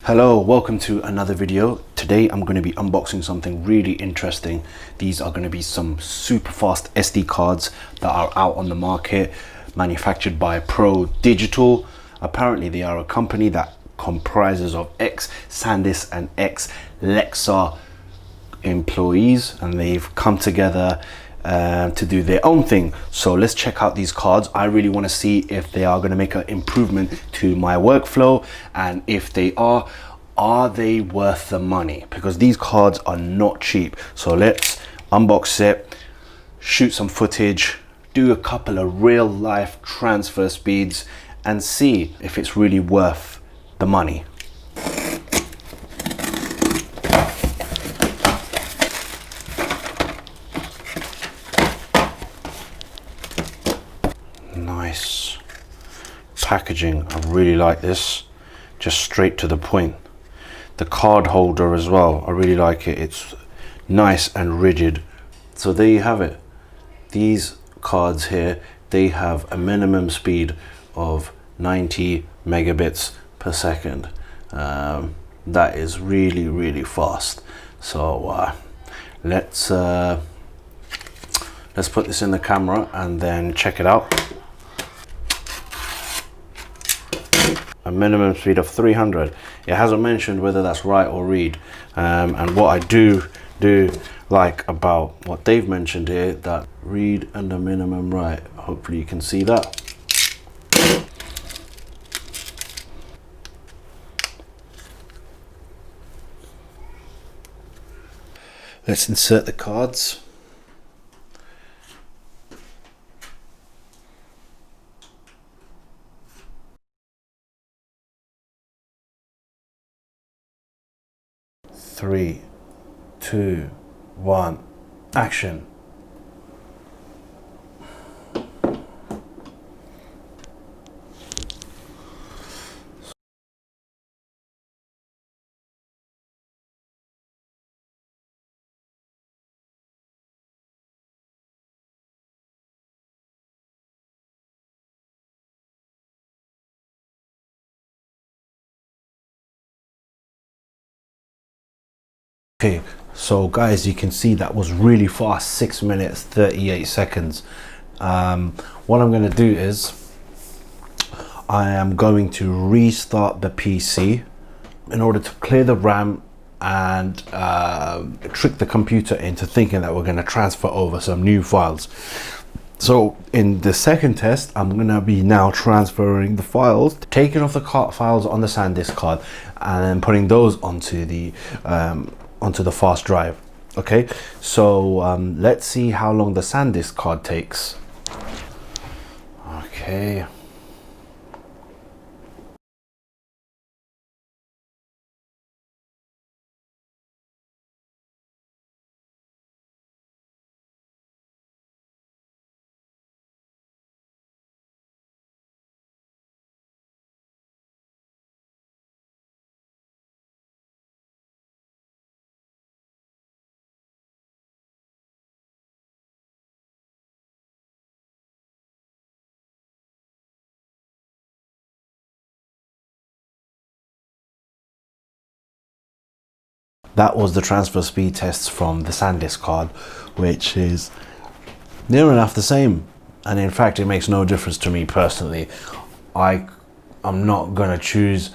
Hello, welcome to another video. Today I'm going to be unboxing something really interesting. These are going to be some super fast SD cards that are out on the market, manufactured by Pro Digital. Apparently they are a company that comprises of ex-SanDisk and ex-Lexar employees, and they've come together to do their own thing. So let's check out these cards. I really want to see if they are going to make an improvement to my workflow, and if they are they worth the money? Because these cards are not cheap. So let's unbox it, shoot some footage, do a couple of real life transfer speeds, and see if it's really worth the money. Nice packaging. I really like this, just straight to the point. The card holder as well, I really like it. It's nice and rigid. So there you have it. These cards here, they have a minimum speed of 90 megabits per second. That is really fast. So let's put this in the camera and then check it out. A minimum speed of 300. It hasn't mentioned whether that's right or read, and what I do like about what they've mentioned here, that read and the minimum write. Hopefully you can see that. Let's insert the cards. Three, two, one, action. Okay, so guys, you can see that was really fast. 6 minutes 38 seconds. What I'm going to do is I am going to restart the PC in order to clear the RAM and trick the computer into thinking that we're going to transfer over some new files. So in the second test, I'm going to be now transferring the files, taking off the files on the SanDisk card and then putting those onto the fast drive. Okay, so let's see how long the SanDisk card takes. Okay. That was the transfer speed tests from the SanDisk card, which is near enough the same. And in fact, it makes no difference to me personally. I'm not gonna choose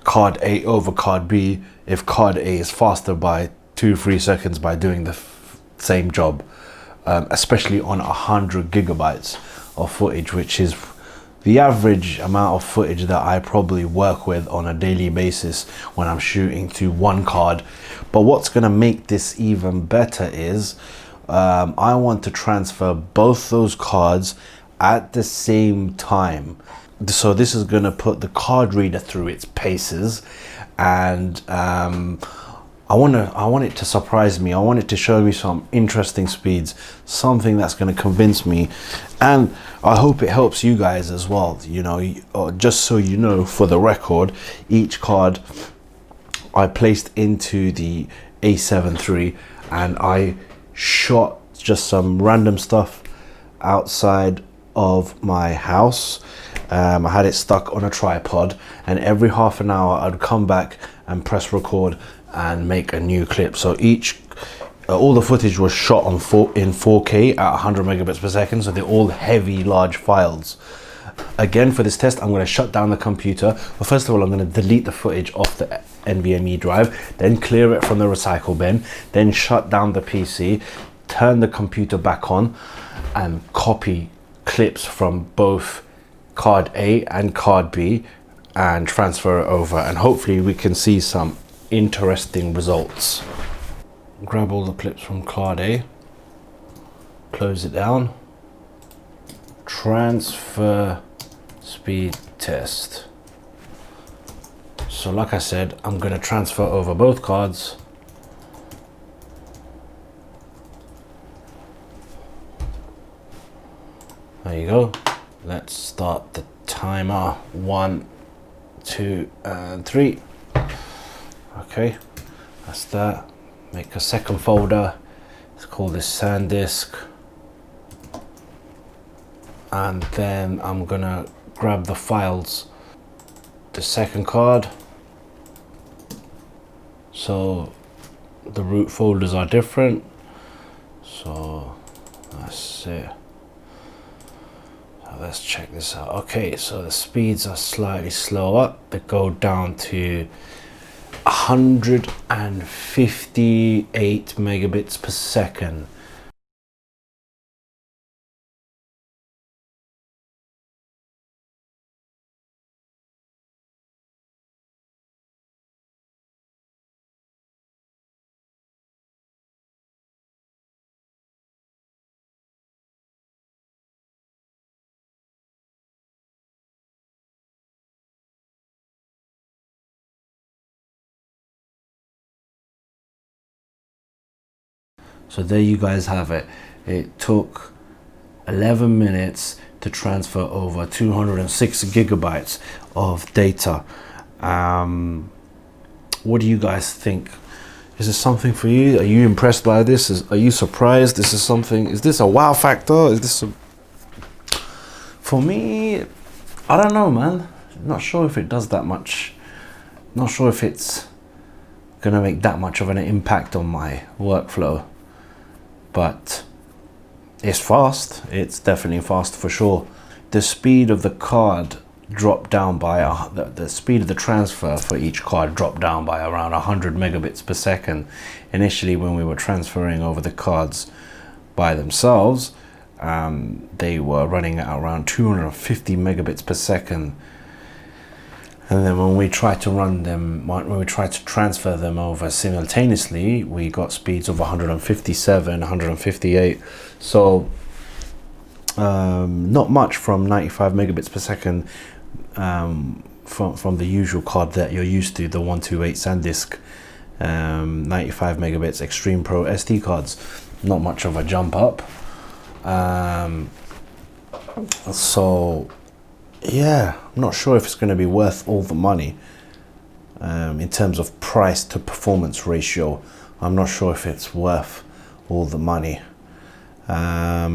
card A over card B if card A is faster by 2-3 seconds by doing the same job, especially on 100 gigabytes of footage, which is the average amount of footage that I probably work with on a daily basis when I'm shooting to one card. But what's going to make this even better is I want to transfer both those cards at the same time. So this is going to put the card reader through its paces, and I want it to surprise me. I want it to show me some interesting speeds, something that's going to convince me, and I hope it helps you guys as well. You know, just so you know, for the record, each card I placed into the A7 III, and I shot just some random stuff outside of my house, I had it stuck on a tripod, and every half an hour I'd come back and press record and make a new clip. So all the footage was shot in 4K at 100 megabits per second, so they're all heavy, large files. Again, for this test, I'm going to shut down the computer. Well, first of all, I'm going to delete the footage off the NVMe drive, then clear it from the recycle bin, then shut down the PC, turn the computer back on, and copy clips from both card A and card B and transfer it over, and hopefully we can see some interesting results. Grab all the clips from card A, close it down, transfer speed test. So like I said, I'm going to transfer over both cards. There you go. Let's start the timer. 1, 2, and 3. Okay, that's that. Make a second folder. Let's call this SanDisk. And then I'm gonna grab the files. The second card. So the root folders are different. So that's it. Let's check this out. Okay, so the speeds are slightly slower. They go down to 158 megabits per second. So there you guys have it. It took 11 minutes to transfer over 206 gigabytes of data. What do you guys think? Is this something for you? Are you impressed by this? Are you surprised? Is this a wow factor? For me, I don't know, man. Not sure if it does that much. Not sure if it's gonna make that much of an impact on my workflow. But it's fast. It's definitely fast for sure. The speed of the card dropped down by the speed of the transfer for each card dropped down by around 100 megabits per second. Initially, when we were transferring over the cards by themselves, they were running at around 250 megabits per second. And then when we tried to transfer them over simultaneously, we got speeds of 157, 158. So not much from 95 megabits per second from the usual card that you're used to, the 128 SanDisk 95 megabits Extreme Pro SD cards. Not much of a jump up. So yeah, I'm not sure if it's going to be worth all the money in terms of price to performance ratio. I'm not sure if it's worth all the money. I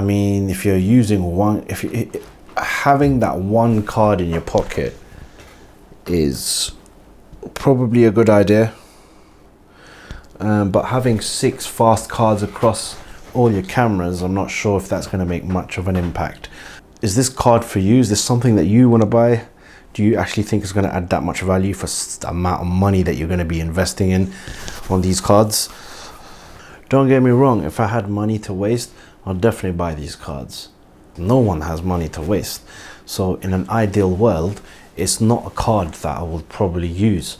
mean, if you're using having that one card in your pocket is probably a good idea. But having 6 fast cards across all your cameras, I'm not sure if that's going to make much of an impact. Is this card for you? Is this something that you want to buy? Do you actually think it's going to add that much value for the amount of money that you're going to be investing in on these cards? Don't get me wrong, if I had money to waste, I'll definitely buy these cards. No one has money to waste. So in an ideal world, it's not a card that I would probably use.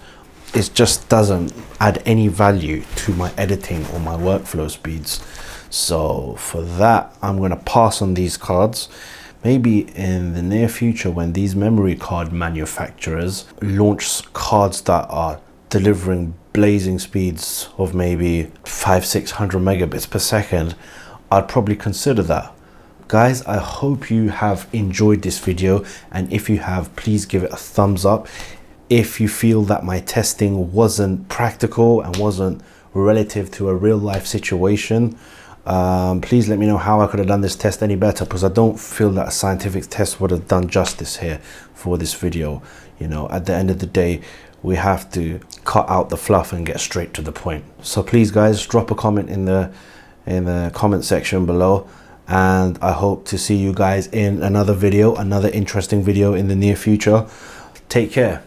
It just doesn't add any value to my editing or my workflow speeds. So for that, I'm going to pass on these cards. Maybe in the near future, when these memory card manufacturers launch cards that are delivering blazing speeds of maybe 500-600 megabits per second, I'd probably consider that. Guys, I hope you have enjoyed this video, and if you have, please give it a thumbs up. If you feel that my testing wasn't practical and wasn't relative to a real life situation, Please let me know how I could have done this test any better, because I don't feel that a scientific test would have done justice here for this video. You know, at the end of the day, we have to cut out the fluff and get straight to the point. So please guys, drop a comment in the comment section below, and I hope to see you guys in another video, another interesting video in the near future. Take care.